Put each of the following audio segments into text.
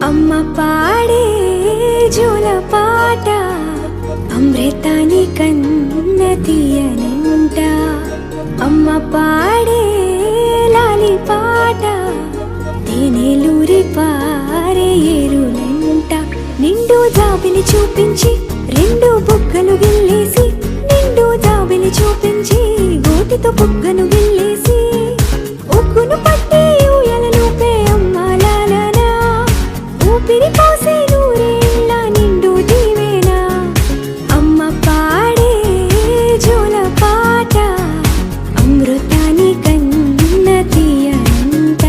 అమ్మ పాడే జోల పాట అమృతాని కన్న తీయనంట. అమ్మ పాడే లాలి పాట తేనెలూరి పారే ఏరులంట. నిండు జాబిలి చూపించి రెండు బుగ్గలు గిల్లేసి, నిండు జాబిలి చూపించి గోటితో బుగ్గను గిల్లేసి, ఒగ్గును పట్టి ఊయలలోపే అమ్మ లాలనా, ఊపిరి పోసే నూరేళ్ళ నిండు దీవేనా. అమ్మ పాడే జోల పాట అమృతాని కన్న తీయంట.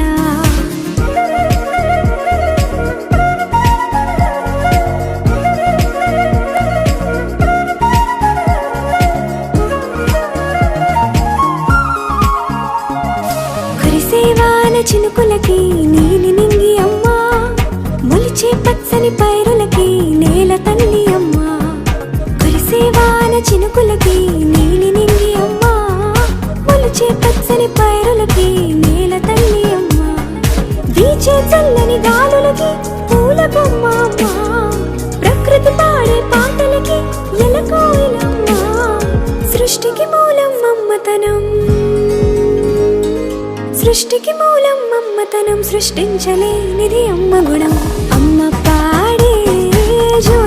కురిసేవాన చినుకులకి నీలి నింగి అమ్మ, మొలిచే పచ్చని పైరులకి నేల తల్లి అమ్మ. కురిసేవాన చినుకులకి నీలి నింగి అమ్మ, మొలిచే పచ్చని పైరులకి నేల తల్లి అమ్మ. వీచే చల్లని గాలులకి పూల బొమ్మ అమ్మ, ప్రకృతి పాడే పాటలకి ఎలకోయిలమ్మ. సృష్టికి మూలం అమ్మతనం, సృష్టికి మూలం అమ్మతనం, సృష్టించలేనిది అమ్మ గుణం. అమ్మ పాడే జో